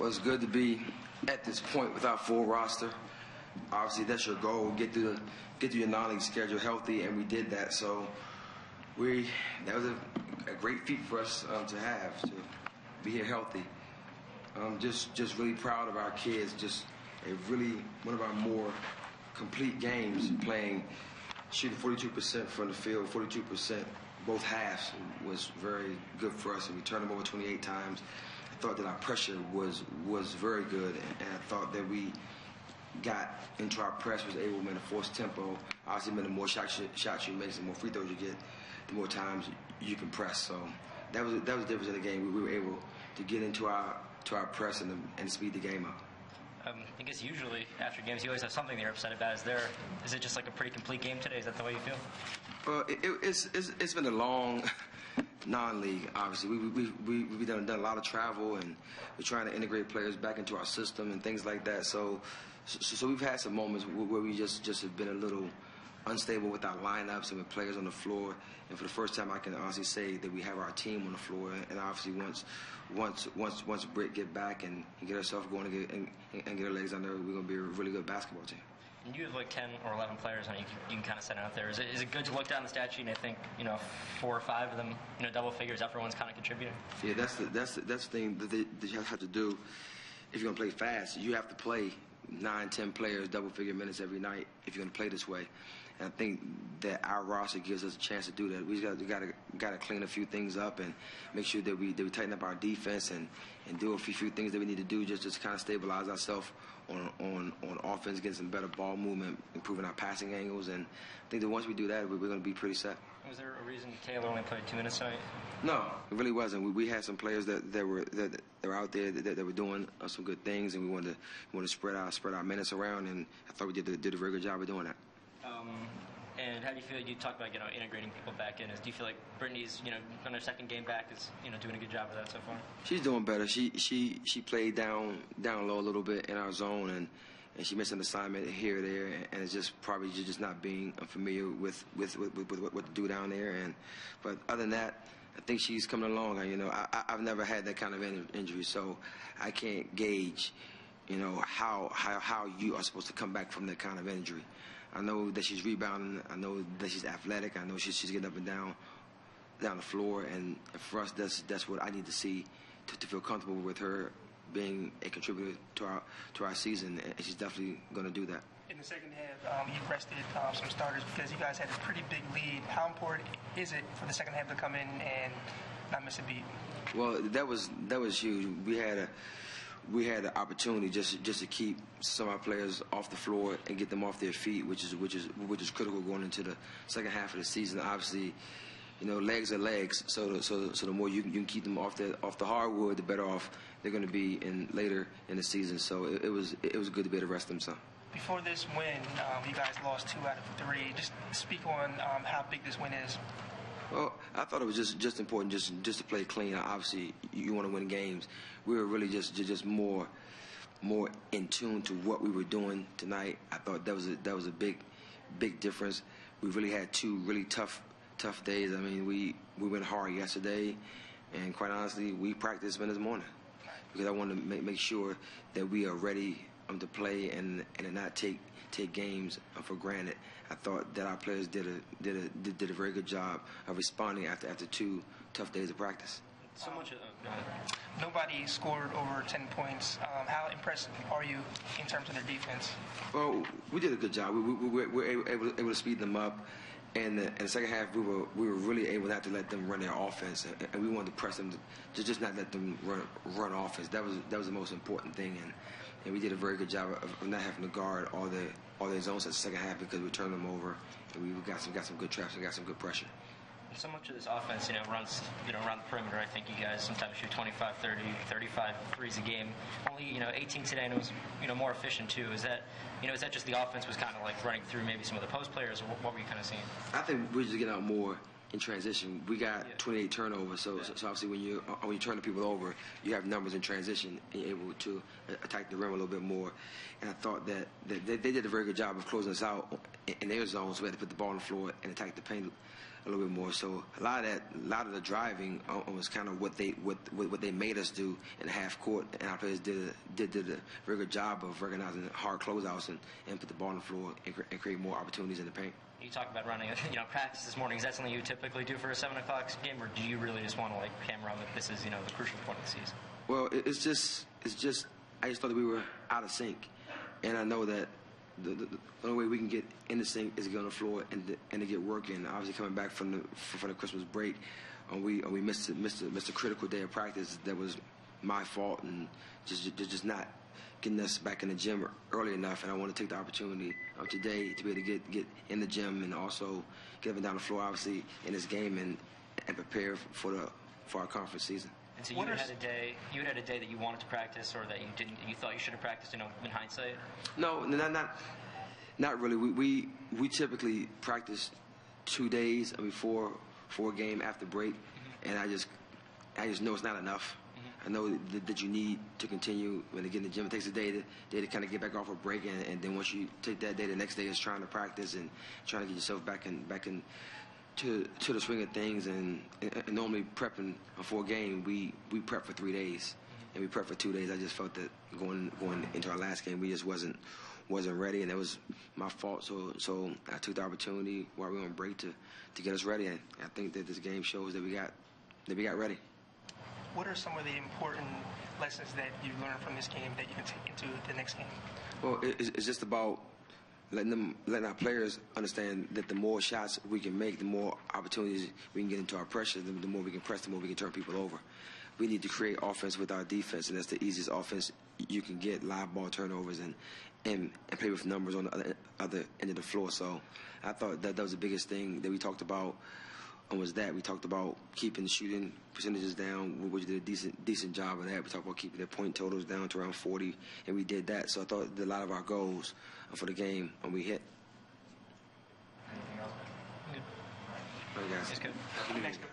Well, it's good to be at this point with our full roster. Obviously, that's your goal: get through your non-league schedule healthy, and we did that. So that was a great feat for us to have, to be here healthy. Just really proud of our kids. Just one of our more complete games, shooting 42% from the field, 42% both halves was very good for us, and we turned them over 28 times. I thought that our pressure was very good, and I thought that we got into our press, was able to force tempo. Obviously, the more shots you make, the more free throws you get, the more times you can press. So that was the difference in the game. We were able to get into our press and speed the game up. I guess usually after games you always have something you're upset about. Is it just like a pretty complete game today? Is that the way you feel? Well, it's been a long non-league. Obviously, we've done a lot of travel, and we're trying to integrate players back into our system and things like that. So we've had some moments where we just have been a little unstable with our lineups and with players on the floor. And for the first time, I can honestly say that we have our team on the floor. And obviously, once Britt get back and get herself going and get her legs under, we're going to be a really good basketball team. And you have like 10 or 11 players, and you can kind of set it out there. Is it good to look down the stat sheet and I think 4 or 5 of them double figures? Everyone's kind of contributing. Yeah, that's the thing that you have to do if you're going to play fast. You have to play 9, 10 players, double-figure minutes every night if you're going to play this way. And I think that our roster gives us a chance to do that. We got to clean a few things up and make sure that we tighten up our defense and do a few things that we need to do just to kind of stabilize ourselves on offense, getting some better ball movement, improving our passing angles. And I think that once we do that, we're going to be pretty set. Was there a reason Taylor only played 2 minutes tonight? No, it really wasn't. We had some players that were out there that were doing some good things, and we wanted to spread our minutes around, and I thought we did a very good job of doing that. And how do you feel? You talked about integrating people back in. Do you feel like Brittany's on her second game back is doing a good job of that so far? She's doing better. She played down low a little bit in our zone, and she missed an assignment here or there, and it's just probably just not being familiar with what to do down there. But other than that, I think she's coming along. I've never had that kind of injury, so I can't gauge how you are supposed to come back from that kind of injury. I know that she's rebounding. I know that she's athletic. I know she's getting up and down the floor. And for us, that's what I need to see to feel comfortable with her being a contributor to our season. And she's definitely going to do that. In the second half, you rested some starters because you guys had a pretty big lead. How important is it for the second half to come in and not miss a beat? Well, that was huge. We had the opportunity just to keep some of our players off the floor and get them off their feet, which is critical going into the second half of the season. Obviously, legs are legs, so the more you can keep them off the hardwood, the better off they're going to be later in the season. So it was good to be able to rest them some. Before this win, you guys lost 2 out of 3. Just speak on how big this win is. Well, I thought it was just important just to play clean. Obviously, you want to win games. We were really just more in tune to what we were doing tonight. I thought that was a big difference. We really had 2 really tough days. I mean, we went hard yesterday, and quite honestly, we practiced this morning because I wanted to make sure that we are ready to play and not take games for granted. I thought that our players did a very good job of responding after 2 tough days of practice. So much. Nobody scored over 10 points. How impressed are you in terms of their defense? Well, we did a good job. We were able to speed them up. And in the second half, we were really able not to let them run their offense, and we wanted to press them to just not let them run offense. That was the most important thing, and we did a very good job of not having to guard all their zones at the second half because we turned them over, and we got some good traps and got some good pressure. So much of this offense, runs, around the perimeter. I think you guys sometimes shoot 25, 30, 35 threes a game. Only, 18 today, and it was, more efficient too. Is that just the offense was kind of like running through maybe some of the post players, or what were you kind of seeing? I think we're just getting out more in transition. We got 28 turnovers, so obviously when you turn the people over, you have numbers in transition, and you're able to attack the rim a little bit more. And I thought that they did a very good job of closing us out in their zones. We had to put the ball on the floor and attack the paint a little bit more. So a lot of the driving was kind of what they made us do in the half court, and our players did a very good job of recognizing hard closeouts and put the ball on the floor and create more opportunities in the paint. You talk about running, practice this morning. Is that something you typically do for a 7 o'clock game, or do you really just want to hammer on that this is the crucial point of the season? Well, it's just I just thought that we were out of sync, and I know that the only way we can get in the sync is to get on the floor and to get working. Obviously, coming back from the Christmas break, we missed a critical day of practice. That was my fault, and just not getting us back in the gym early enough. And I want to take the opportunity today to be able to get in the gym and also get up and down the floor, obviously, in this game and prepare for our conference season. And so you had a day that you wanted to practice, or that you didn't, you thought you should have practiced, in hindsight? No, not really. We typically practice 2 days before a game after break, and I just know it's not enough. I know that you need to continue when you get in the gym. It takes a day to kind of get back off a break, and then once you take that day, the next day is trying to practice and trying to get yourself back in to the swing of things. And normally prepping for a game, we prep for 3 days, and we prep for 2 days. I just felt that going into our last game, we just wasn't ready, and it was my fault. So I took the opportunity while we were on break to get us ready, and I think that this game shows that we got ready. What are some of the important lessons that you learned from this game that you can take into the next game? Well, it's just about letting our players understand that the more shots we can make, the more opportunities we can get into our pressure, the more we can press, the more we can turn people over. We need to create offense with our defense, and that's the easiest offense you can get: live ball turnovers and play with numbers on the other end of the floor. So I thought that was the biggest thing that we talked about. Was that we talked about keeping the shooting percentages down, which did a decent job of that. We talked about keeping the point totals down to around 40, and we did that. So I thought that a lot of our goals for the game we hit. Anything else? Good. All right, guys. It's good. Thanks, Coach.